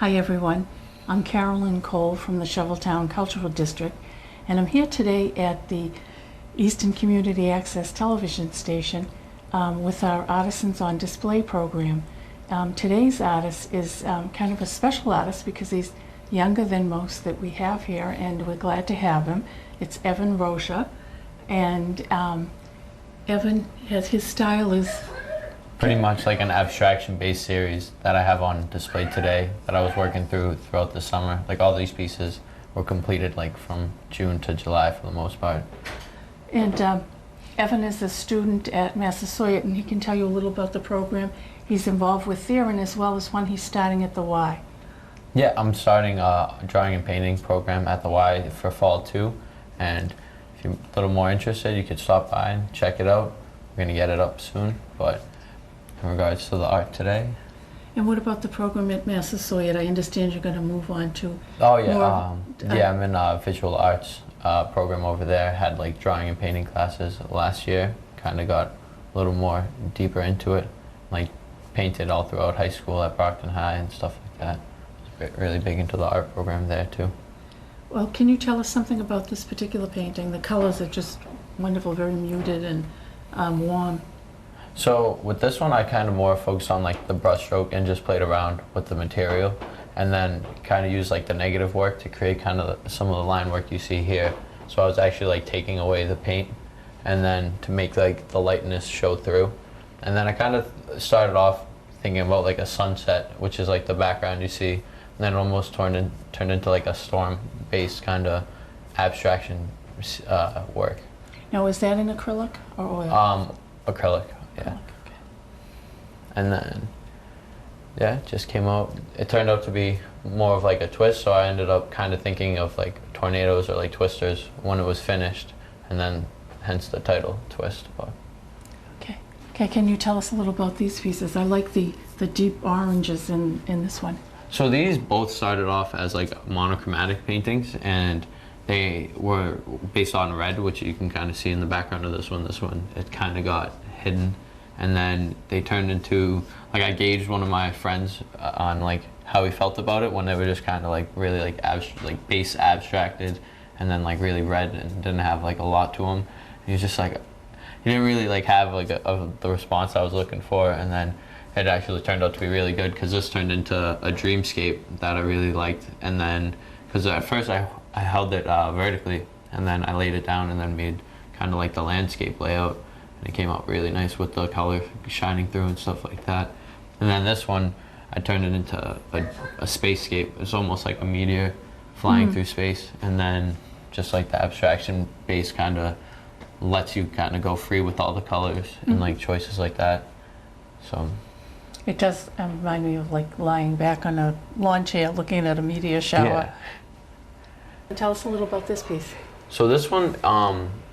Hi everyone, I'm Carolyn Cole from the Shoveltown Cultural District, and I'm here today at the Eastern Community Access television station with our Artisans on Display program. Today's artist is kind of a special artist because he's younger than most that we have here, and we're glad to have him. It's Rocha, and Evan his style is pretty much like an abstraction-based series that I have on display today that I was working throughout the summer. Like all these pieces were completed like from June to July for the most part. And Evan is a student at Massasoit, and he can tell you a little about the program he's involved with there, and as well as one he's starting at the Y. Yeah, I'm starting a drawing and painting program at the Y for fall 2, and if you're a little more interested, you could stop by and check it out. We're gonna get it up soon, but in regards to the art today. And what about the program at Massasoit? I understand you're going to move on to. Oh yeah, yeah. I'm in a visual arts program over there. Had like drawing and painting classes last year. Kind of got a little more deeper into it. Like painted all throughout high school at Brockton High and stuff like that. Was really big into the art program there too. Well, can you tell us something about this particular painting? The colors are just wonderful, very muted and warm. So with this one, I kind of more focused on like the brush stroke and just played around with the material, and then kind of used like the negative work to create kind of some of the line work you see here. So I was actually like taking away the paint, and then to make like the lightness show through. And then I kind of started off thinking about like a sunset, which is like the background you see, and then it almost turned into like a storm-based kind of abstraction work. Now, is that in acrylic or oil? Acrylic. Yeah. Okay. And then, yeah, it just came out. It turned out to be more of like a twist, so I ended up kind of thinking of like tornadoes or like twisters when it was finished, and then hence the title, Twist. Okay. Okay, can you tell us a little about these pieces? I like the deep oranges in this one. So these both started off as like monochromatic paintings, and they were based on red, which you can kind of see in the background of this one. This one, it kind of got hidden, and then they turned into, like, I gauged one of my friends on like how he felt about it when they were just kind of like really like base abstracted, and then like really red and didn't have like a lot to him. And he was just like, he didn't really like have like the response I was looking for, and then it actually turned out to be really good because this turned into a dreamscape that I really liked. And then because at first I held it vertically, and then I laid it down and then made kind of like the landscape layout. And it came out really nice with the color shining through and stuff like that. And then this one, I turned it into a spacescape. It's almost like a meteor flying through space. And then just like the abstraction base kind of lets you kind of go free with all the colors and like choices like that. So It does remind me of like lying back on a lawn chair looking at a meteor shower. Yeah. Tell us a little about this piece. So this one,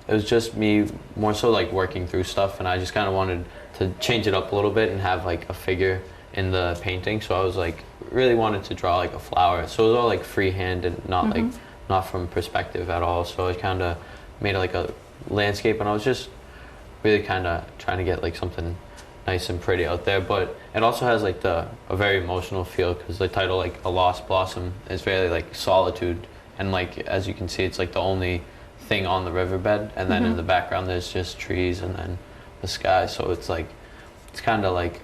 it was just me more so like working through stuff, and I just kind of wanted to change it up a little bit and have like a figure in the painting. So I was like, really wanted to draw like a flower. So it was all like freehand and not from perspective at all. So I kind of made it like a landscape, and I was just really kind of trying to get like something nice and pretty out there. But it also has like a very emotional feel, because the title, like A Lost Blossom, is very like solitude. And like, as you can see, it's like the only thing on the riverbed, and then in the background there's just trees and then the sky. So it's like, it's kind of like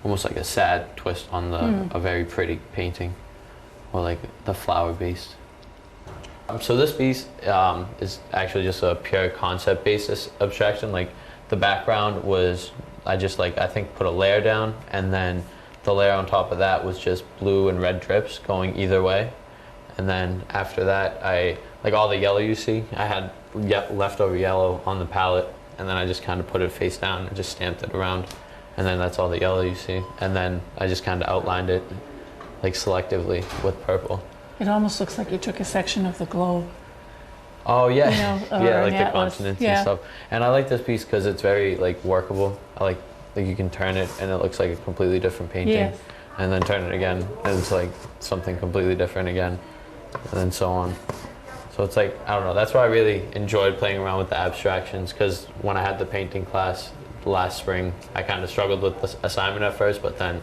almost like a sad twist on a very pretty painting, or like the flower based. So this piece is actually just a pure concept based abstraction. Like the background was, I just like, I think put a layer down, and then the layer on top of that was just blue and red drips going either way. And then after that, I, like all the yellow you see, I had leftover yellow on the palette, and then I just kind of put it face down and just stamped it around. And then that's all the yellow you see. And then I just kind of outlined it like selectively with purple. It almost looks like you took a section of the globe. Oh yeah, you know, yeah, like the atlas. continents and stuff. And I like this piece because it's very like workable. I like you can turn it and it looks like a completely different painting. Yes. And then turn it again and it's like something completely different again. And then so on. So it's like, I don't know, that's why I really enjoyed playing around with the abstractions, because when I had the painting class last spring, I kind of struggled with the assignment at first, but then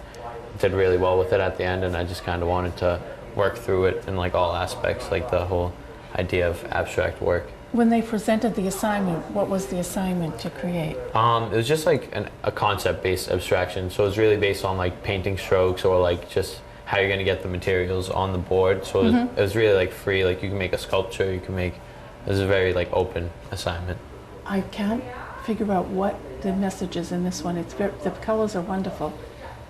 did really well with it at the end, and I just kind of wanted to work through it in like all aspects, like the whole idea of abstract work. When they presented the assignment, what was the assignment to create? It was just like a concept-based abstraction, so it was really based on like painting strokes or like just how you're gonna get the materials on the board. So it was really like free. Like you can make a sculpture, you can make. It was a very like open assignment. I can't figure out what the message is in this one. It's very, the colors are wonderful.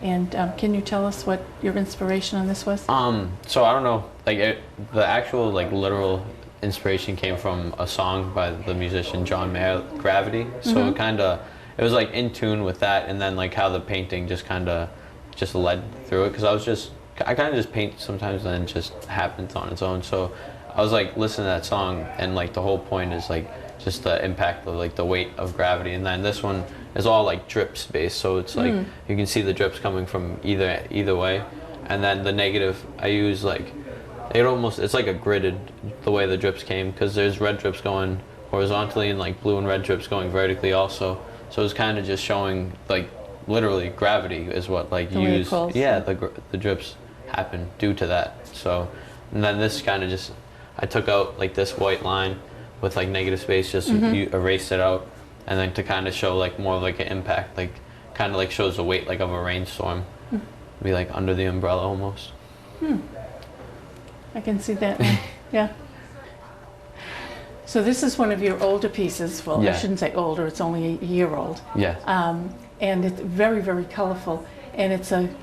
And can you tell us what your inspiration on this was? So I don't know, like the actual like literal inspiration came from a song by the musician John Mayer, Gravity. So it was like in tune with that, and then like how the painting just kind of just led through it, because I kind of just paint sometimes and then it just happens on its own. So I was like listening to that song, and like the whole point is like just the impact of like the weight of gravity. And then this one is all like drips based, so it's like you can see the drips coming from either way. And then the negative, I use like it's like a gridded, the way the drips came, because there's red drips going horizontally and like blue and red drips going vertically also. So it's kind of just showing like literally gravity is what like the drips happen due to that. So, and then this kind of just, I took out like this white line with like negative space, just you erased it out, and then to kind of show like more of like an impact, like kind of like shows the weight like of a rainstorm, be like under the umbrella almost. I can see that now. Yeah. So this is one of your older pieces. Well, I shouldn't say older, it's only a year old. Yeah. And it's very, very colorful. And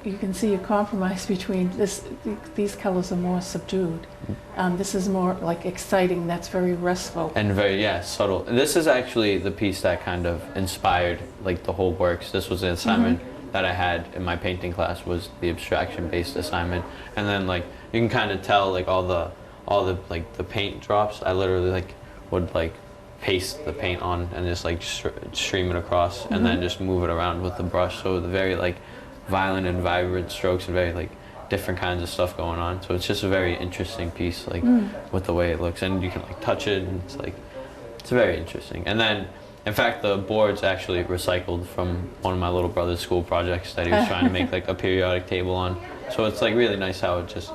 you can see a compromise between these colors are more subdued. This is more like exciting, that's very restful. And very, subtle. And this is actually the piece that kind of inspired like the whole works. This was the assignment that I had in my painting class, was the abstraction-based assignment. And then like, you can kind of tell like all the like the paint drops. I literally like would like paste the paint on and just like stream it across, and then just move it around with the brush. So the very like violent and vibrant strokes and very like different kinds of stuff going on. So it's just a very interesting piece, like with the way it looks, and you can like touch it, and it's very interesting. And then in fact the board's actually recycled from one of my little brother's school projects that he was trying to make like a periodic table on. So it's like really nice how it just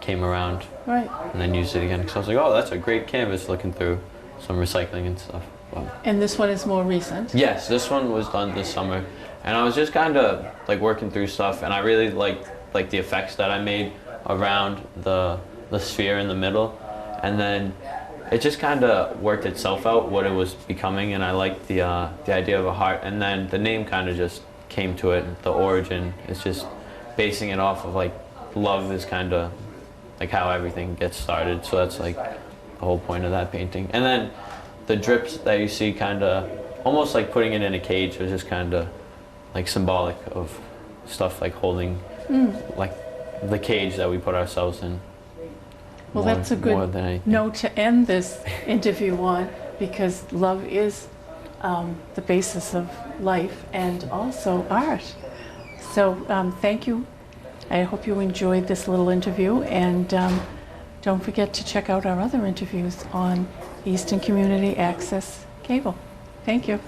came around, right, and then used it again, because I was like, oh, that's a great canvas, looking through some recycling and stuff. Wow. And this one is more recent? Yes, this one was done this summer, and I was just kind of like working through stuff, and I really liked like the effects that I made around the sphere in the middle, and then it just kind of worked itself out what it was becoming, and I liked the idea of a heart, and then the name kind of just came to it. The origin is just basing it off of like love is kind of like how everything gets started, so that's like the whole point of that painting. And then the drips that you see, kind of almost like putting it in a cage, is just kind of like symbolic of stuff like holding like the cage that we put ourselves in. Well, that's a good note to end this interview on, because love is the basis of life and also art. So thank you. I hope you enjoyed this little interview, and don't forget to check out our other interviews on Eastern Community Access Cable. Thank you.